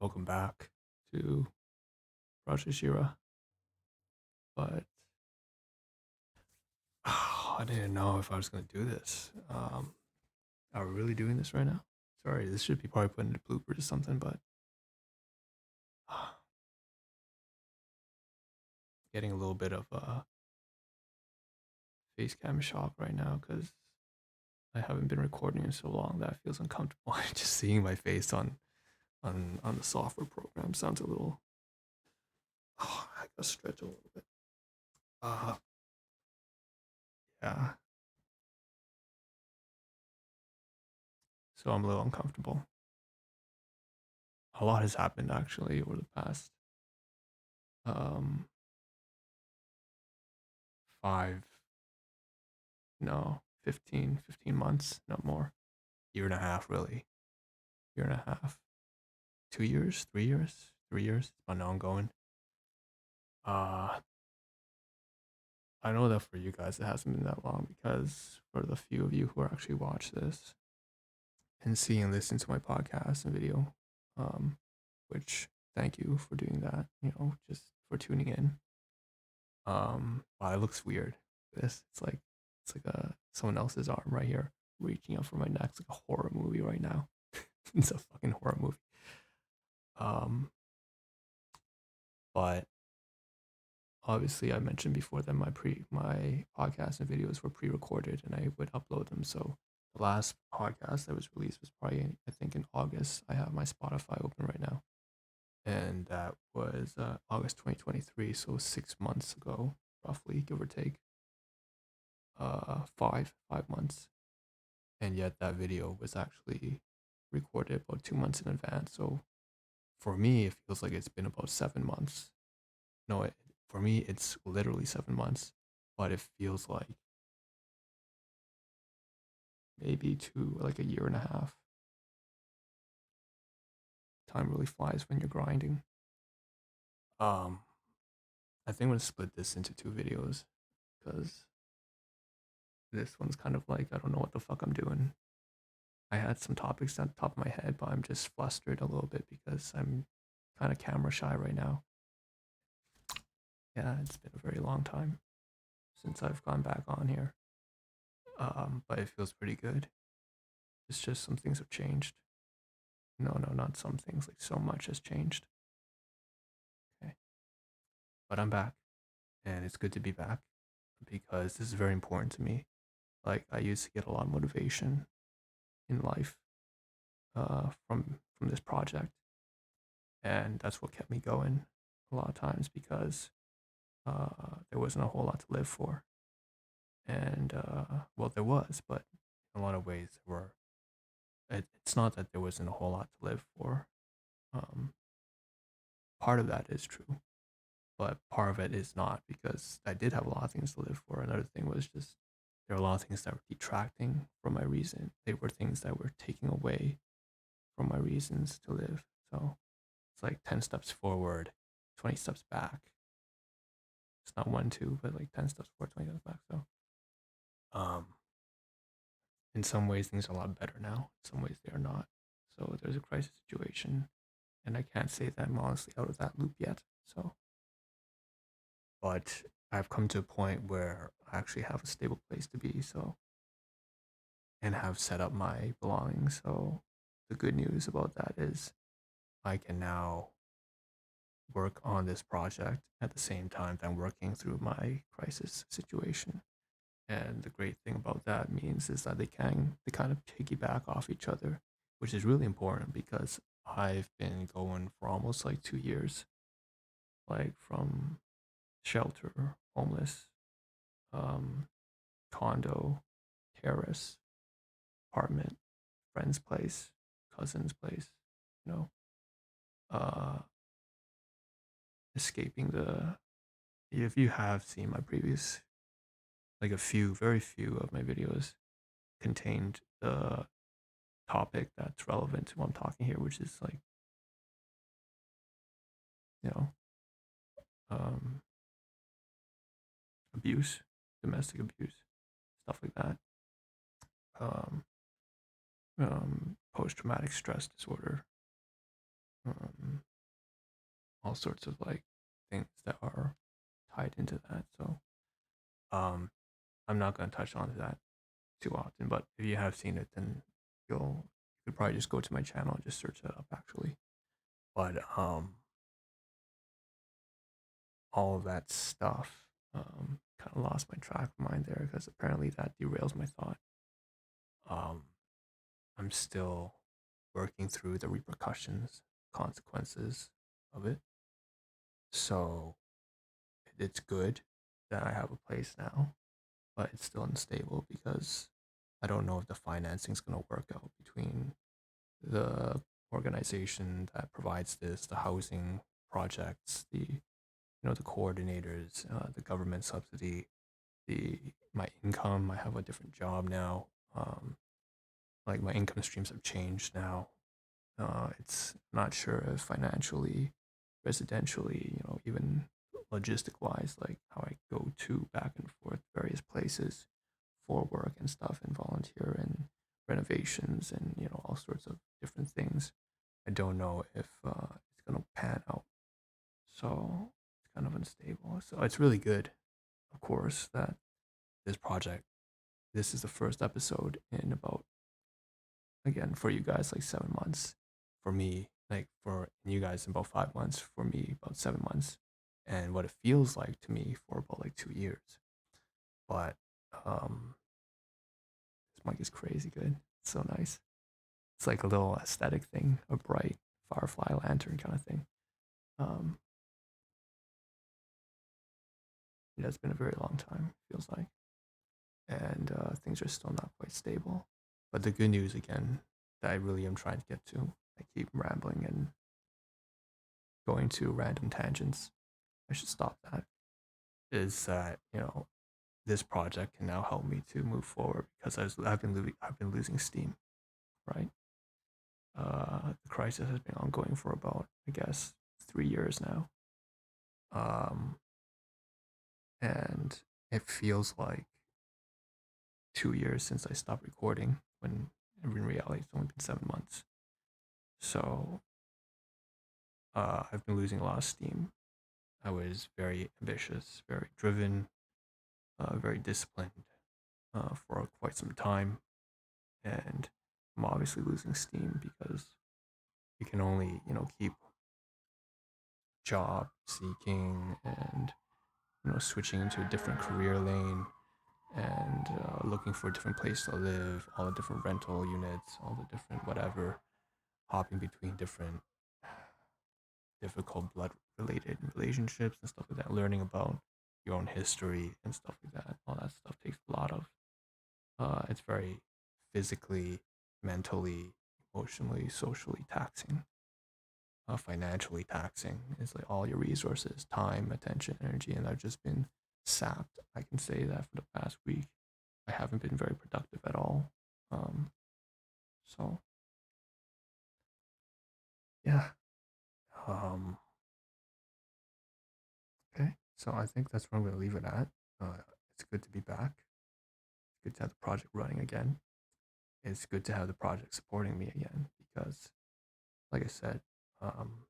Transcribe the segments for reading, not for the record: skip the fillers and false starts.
Welcome back to Project Shira. But I didn't know if I was going to do this. Are we really doing this right now? Sorry, this should be probably put into bloopers or something, but getting a little bit of face cam shock right now because I haven't been recording in so long that it feels uncomfortable. Just seeing my face on the software program sounds a little. I gotta stretch a little bit. Uh, yeah. So I'm a little uncomfortable. A lot has happened actually over the past um 5 no 15 months, not more. Year and a half, really. Year and a half. 2 years, 3 years, 3 years. It's been ongoing. uh I know that for you guys it hasn't been that long, because for the few of you who actually watch this and see and listen to my podcast and video, um which, thank you for doing that, just for tuning in. Wow, it looks weird. It's like a someone else's arm right here reaching up for my neck. It's like a horror movie right now. It's a fucking horror movie. Um, but obviously, I mentioned before that my podcasts and videos were pre-recorded and I would upload them. So the last podcast that was released was probably I think in August. I have my Spotify open right now, and that was August 2023. So 6 months ago, roughly, give or take. 5 months, and yet that video was actually recorded about 2 months in advance. So for me, it feels like it's been about 7 months. No, for me, it's literally 7 months, but it feels like maybe like a year and a half. Time really flies when you're grinding. Um, I think I'm gonna split this into two videos because this one's kind of like I don't know what the fuck I'm doing. I had some topics on top of my head, but I'm just flustered a little bit because I'm kind of camera shy right now. Yeah, it's been a very long time since I've gone back on here. But it feels pretty good. It's just some things have changed. No, no, not some things. Like so much has changed. Okay, but I'm back, and it's good to be back because this is very important to me. Like I used to get a lot of motivation in life from this project, and that's what kept me going a lot of times because there wasn't a whole lot to live for, and well, there was, but in a lot of ways there were. It's not that there wasn't a whole lot to live for. Um, Part of that is true, but part of it is not, because I did have a lot of things to live for. Another thing was just there were a lot of things that were detracting from my reason. They were things that were taking away from my reasons to live. So it's like 10 steps forward, 20 steps back. It's not one, two, but like 10 steps forward, 20 steps back. So um, in some ways, things are a lot better now. In some ways, they are not. So there's a crisis situation, and I can't say that I'm honestly out of that loop yet. So, but I've come to a point where I actually have a stable place to be. So, and have set up my belongings. So, the good news about that is I can now work on this project at the same time that I'm working through my crisis situation. And the great thing about that means is that they kind of piggyback off each other, which is really important because I've been going for almost like 2 years, like from shelter, homeless, um, condo, terrace, apartment, friend's place, cousin's place, you know, uh, escaping the. If you have seen my previous, like a few, very few of my videos contained the topic that's relevant to what I'm talking here, which is like, you know, um, abuse, domestic abuse, stuff like that. Um, Post traumatic stress disorder, um, all sorts of like things that are tied into that. So um, I'm not going to touch on that too often, but if you have seen it, then you could probably just go to my channel and just search it up actually. But all of that stuff, kind of lost my track of mind there because apparently that derails my thought. Um, I'm still working through the repercussions, consequences of it. So it's good that I have a place now, but it's still unstable because I don't know if the financing is going to work out between the organization that provides this, the housing projects, the coordinators, the government subsidy, the my income. I have a different job now. Like my income streams have changed now. It's not sure if financially, residentially, even logistic wise, like how I go to back and forth various places for work and stuff and volunteer and renovations and all sorts of different things. I don't know if it's gonna pan out. So it's kind of unstable. So it's really good, of course, that this project. This is the first episode in about, again, for you guys, like 7 months. For me, like for you guys, in about 5 months. For me, about 7 months. And what it feels like to me for about like 2 years. But um, this mic is crazy good. It's so nice. It's like a little aesthetic thing, a bright firefly lantern kind of thing. Um, yeah, it's been a very long time, feels like. And things are still not quite stable. But the good news, again, that I really am trying to get to, I keep rambling and going to random tangents. I should stop that. Is that this project can now help me to move forward because I've been losing steam, right? The crisis has been ongoing for about, I guess, 3 years now, um, and it feels like 2 years since I stopped recording. When in reality it's only been 7 months. So I've been losing a lot of steam. I was very ambitious, very driven, very disciplined for quite some time, and I'm obviously losing steam because you can only keep job seeking and switching into a different career lane and looking for a different place to live, all the different rental units, all the different whatever, hopping between different difficult blood related relationships and stuff like that, learning about your own history and stuff like that. All that stuff takes a lot of it's very physically, mentally, emotionally, socially taxing, financially taxing. It's like all your resources, time, attention, energy, and I've just been sapped. I can say that for the past week, I haven't been very productive at all. Um, so yeah. Um, okay. So I think that's where I'm going to leave it at. It's good to be back. It's good to have the project running again. It's good to have the project supporting me again because, like I said, um,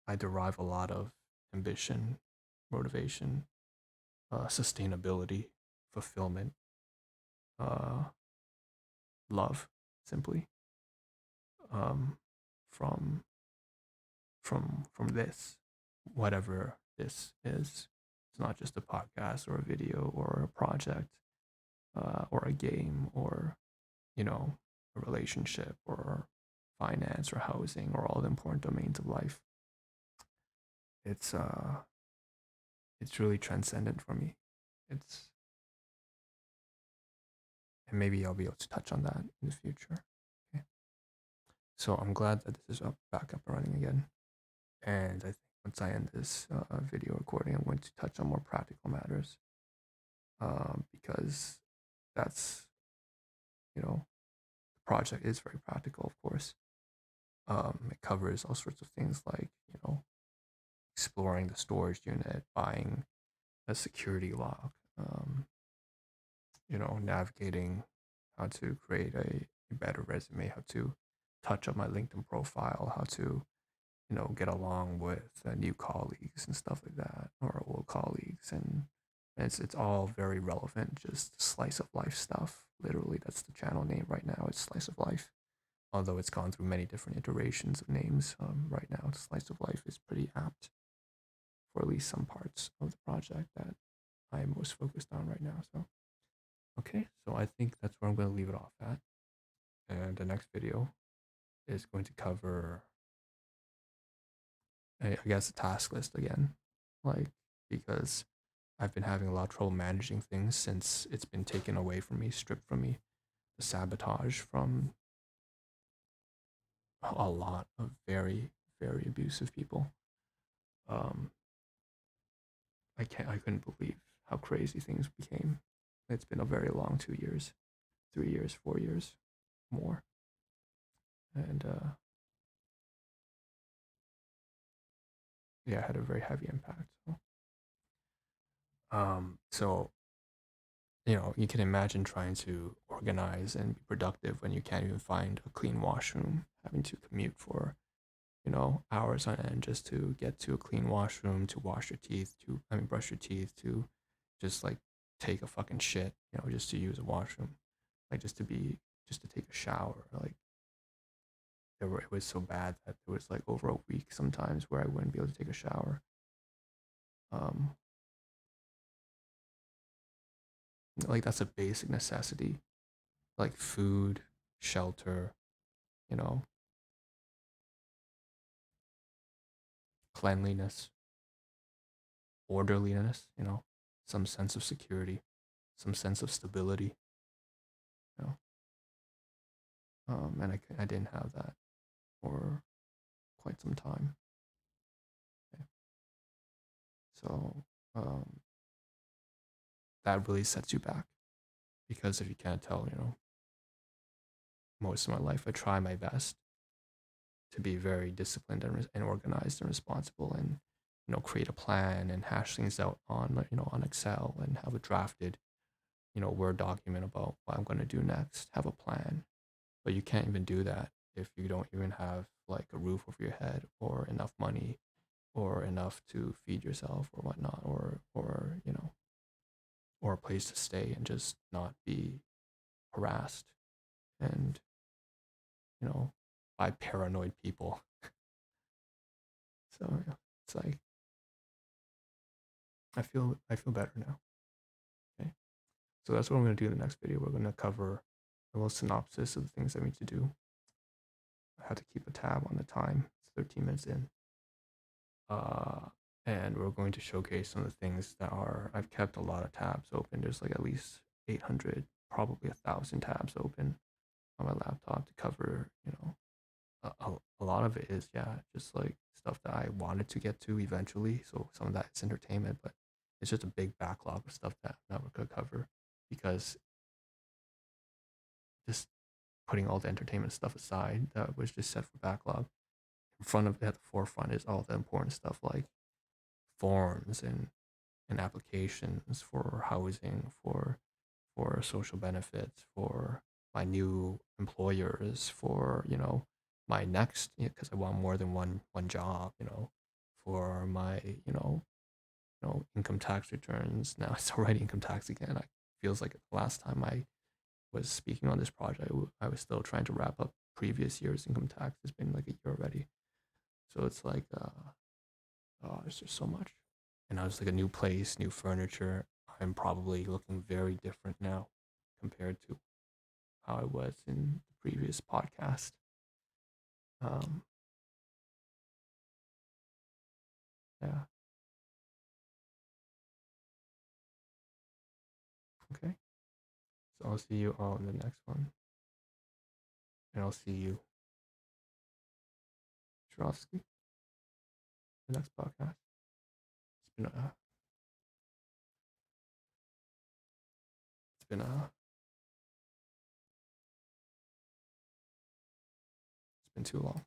I derive a lot of ambition, motivation, sustainability, fulfillment, uh, love, simply, um, from from this, whatever this is. It's not just a podcast or a video or a project or a game or a relationship or finance or housing or all the important domains of life. It's uh it's really transcendent for me. It's And maybe I'll be able to touch on that in the future. Okay. So I'm glad that this is back up and running again. And I think once I end this video recording, I'm going to touch on more practical matters because that's, the project is very practical, of course. It covers all sorts of things like, exploring the storage unit, buying a security lock, navigating how to create a better resume, how to touch up my LinkedIn profile, how to get along with new colleagues and stuff like that, or old colleagues, and it's all very relevant, just slice of life stuff. Literally, that's the channel name right now. It's slice of life. Although it's gone through many different iterations of names, right now slice of life is pretty apt for at least some parts of the project that I am most focused on right now. So okay, so I think that's where I'm going to leave it off at. And the next video is going to cover, I guess, a task list again, like, because I've been having a lot of trouble managing things since it's been taken away from me, stripped from me, the sabotage from a lot of very, very abusive people. Um, I couldn't believe how crazy things became. It's been a very long 2 years, 3 years, 4 years, more, and yeah, it had a very heavy impact. So you can imagine trying to organize and be productive when you can't even find a clean washroom, having to commute for hours on end just to get to a clean washroom, to wash your teeth, brush your teeth, to just like take a fucking shit, just to use a washroom, like just to take a shower. Like it was so bad that it was like over a week sometimes where I wouldn't be able to take a shower. Um, like that's a basic necessity, like food, shelter, you know, cleanliness, orderliness, some sense of security, some sense of stability, you know. And I didn't have that for quite some time. Okay. So that really sets you back because if you can't tell, most of my life I try my best to be very disciplined and organized and responsible, and create a plan and hash things out on on Excel and have a drafted Word document about what I'm going to do next, have a plan. But you can't even do that if you don't even have like a roof over your head or enough money or enough to feed yourself or whatnot, or or a place to stay and just not be harassed and by paranoid people. So yeah, it's like I feel better now. Okay, so that's what I'm going to do in the next video. We're going to cover a little synopsis of the things I need to do. I had to keep a tab on the time. It's 13 minutes in. Uh, and we're going to showcase some of the things that I've kept a lot of tabs open. There's like at least 800, probably 1,000 tabs open on my laptop to cover, a lot of it is, yeah, just like stuff that I wanted to get to eventually. So some of that is entertainment, but it's just a big backlog of stuff that we're going to cover because just putting all the entertainment stuff aside that was just set for backlog. In front of it, at the forefront, is all the important stuff like forms and applications for housing, for social benefits, for my new employers, for my next, because I want more than one job, for my income tax returns. Now it's already income tax again. I feels like the last time I was speaking on this project, I was still trying to wrap up previous year's income tax. It's been like a year already, so it's like oh, there's just so much. And I was like a new place, new furniture. I'm probably looking very different now compared to how I was in the previous podcast. Um, yeah. Okay. So I'll see you all in the next one, and I'll see you, Shrovsky, the next podcast. It's been it's been too long.